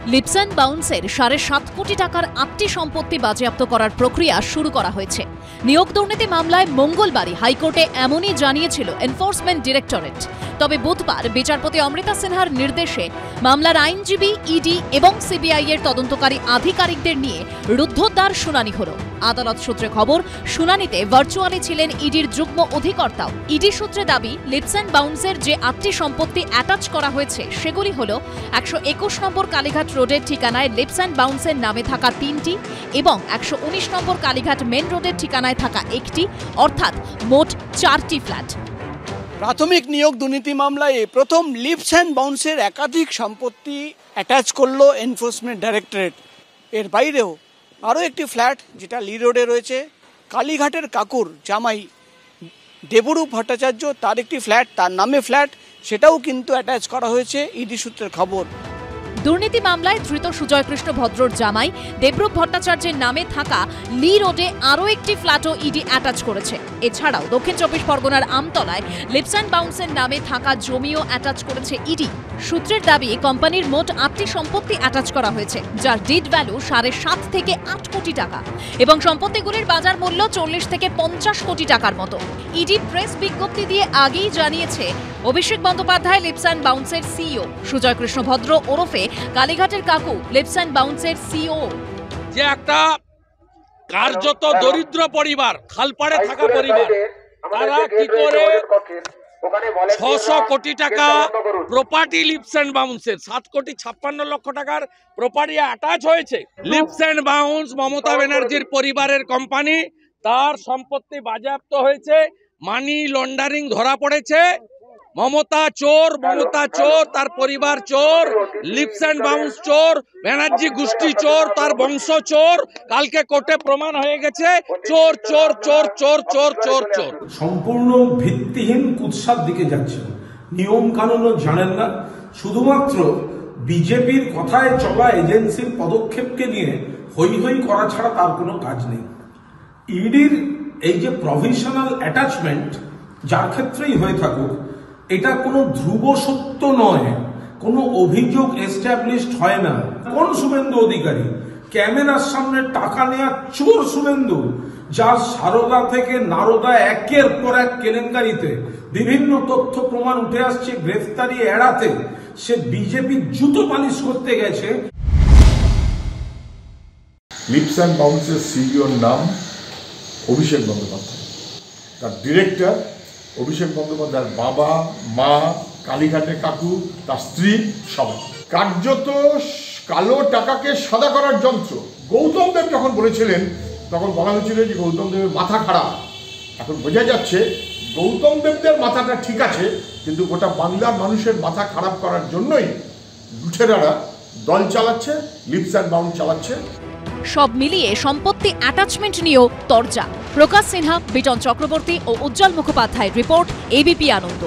Lips & বাউন্সের 7.5 কোটি টাকার 8টি সম্পত্তি বাজেয়াপ্ত করার প্রক্রিয়া শুরু করা হয়েছে। নিয়োগ দুর্নীতি মামলায় মঙ্গলবারই হাইকোর্টে এমনই জানিয়েছিল এনফোর্সমেন্ট ডিরেক্টরেট। তবে বুধবার বিচারপতি অমৃতা সিনহার নির্দেশে মামলার আইনজীবী, ইডি এবং সিবিআই এর তদন্তকারী আধিকারিকদের নিয়ে রুদ্ধদ্বার শুনানি হলো। আদালত সূত্রে খবর, শুনানিতে ভার্চুয়ালি ছিলেন ইডির যুগ্ম অধিকর্তাও। ইডি সূত্রে দাবি, লিপস & বাউন্সের যে 8টি সম্পত্তি অ্যাটাচ করা হয়েছে সেগুলি হল 121 নম্বর কালীঘাট রোডের ঠিকানায় লিপস & বাউন্সের নামে থাকা 3টি এবং 119 নম্বর কালীঘাট মেন রোডের ঠিকানায় থাকা 1টি, অর্থাৎ মোট 4টি ফ্ল্যাট। প্রাথমিক নিয়োগ দুর্নীতি মামলায় প্রথম লিপস & বাউন্সের একাধিক সম্পত্তি অ্যাটাচ করলো এনফোর্সমেন্ট ডাইরেক্টরেট। এর বাইরেও আরও একটি ফ্ল্যাট, যেটা লি রোডে রয়েছে, কালীঘাটের কাকুর জামাই দেবরূপ ভট্টাচার্য, তার একটি ফ্ল্যাট, তার নামে ফ্ল্যাট, সেটাও কিন্তু অ্যাটাচ করা হয়েছে, ইডি সূত্রের খবর। দুর্নীতি মামলায় ধৃত সুজয় কৃষ্ণ ভদ্রর জামাই দেবরূপ ভট্টাচার্যের নামে থাকা লি রোডে আরও একটি ফ্ল্যাটও ইডি অ্যাটাচ করেছে। এছাড়াও দক্ষিণ 24 পরগনার আমতলায় লিপস & বাউন্সের নামে থাকা জমিও অ্যাটাচ করেছে ইডি। সূত্রের দাবি, কোম্পানির মোট 8টি সম্পত্তি অ্যাটাচ করা হয়েছে, যার ডিড ভ্যালু 7.5 থেকে 8 কোটি টাকা এবং সম্পত্তিগুলির বাজার মূল্য 40 থেকে 50 কোটি টাকার মতো। ইডি প্রেস বিজ্ঞপ্তি দিয়ে আগেই জানিয়েছে, অভিষেক বন্দ্যোপাধ্যায় লিপস & বাউন্সের সিইও, সুজয় কৃষ্ণ ভদ্র ওরফে কালীঘাটের কাকু লিপস & বাউন্সের সিইও। যে একটা কার্যত দরিদ্র পরিবার, খালপাড়ে থাকা পরিবার, তারা কি করে 600 কোটি টাকা প্রপার্টি লিপস & বাউন্সের 7 কোটি 56 লক্ষ টাকার প্রপার্টি অ্যাটাচ হয়েছে। লিপস & বাউন্স মমতা ব্যানার্জির পরিবারের কোম্পানি, তার সম্পত্তি বাজেয়াপ্ত হয়েছে, মানি লন্ডারিং ধরা পড়েছে। মমতা চোর, তার পরিবার চোর, লিপস & বাউন্স চোর, ব্যানার্জি গোষ্ঠী চোর, তার বংশ চোর। কালকে কোর্টে প্রমাণ হয়ে গেছে, চোর চোর চোর চোর চোর চোর চোর। সম্পূর্ণ ভিত্তিহীন কুৎসার দিকে যাচ্ছে, নিয়ম কানুনও জানেন না, শুধুমাত্র বিজেপির কথায় চলা এজেন্সির পদক্ষেপকে নিয়ে হই হই করা ছাড়া তার কোনো কাজ নেই। ইডির এই যে প্রভিশনাল অ্যাটাচমেন্ট যার ক্ষেত্রেই হয়ে থাকুক, এটা কোনো ধ্রুব সত্য নয়, কোনো অভিযোগ এস্টাবলিশড হয় না। কোন শুভেন্দু অধিকারী? ক্যামেরার সামনে টাকা নেওয়া চোর শুভেন্দু, যার সারদা থেকে নারদা একের পর এক কেলেঙ্কারিতে বিভিন্ন তথ্য প্রমাণ উঠে আসছে, গ্রেফতারি এড়াতে সে বিজেপির জুতো পালিশ করতে গেছে। লিপস & বাউন্সের সিইওর নাম অভিষেক বন্দ্যোপাধ্যায়, তার ডিরেক্টর অভিষেক বন্দ্যোপাধ্যায়ের বাবা, মা, কালীঘাটের কাকু, তার স্ত্রী, সবাই। কার্যত কালো টাকাকে সাদা করার যন্ত্র। গৌতম দেব যখন বলেছিলেন, তখন বলা হয়েছিল যে গৌতম দেবের মাথা খারাপ। এখন বোঝা যাচ্ছে গৌতম দেবদের মাথাটা ঠিক আছে, কিন্তু গোটা বাংলার মানুষের মাথা খারাপ করার জন্যই লুঠেরারা দল চালাচ্ছে, লিপস & বাউন্স চালাচ্ছে। সব মিলিয়ে সম্পত্তি অ্যাটাচমেন্ট নিয়েও তরজা। প্রকাশ সিনহা, বিটন চক্রবর্তী ও উজ্জ্বল মুখোপাধ্যায়ের রিপোর্ট, এবিপি আনন্দ।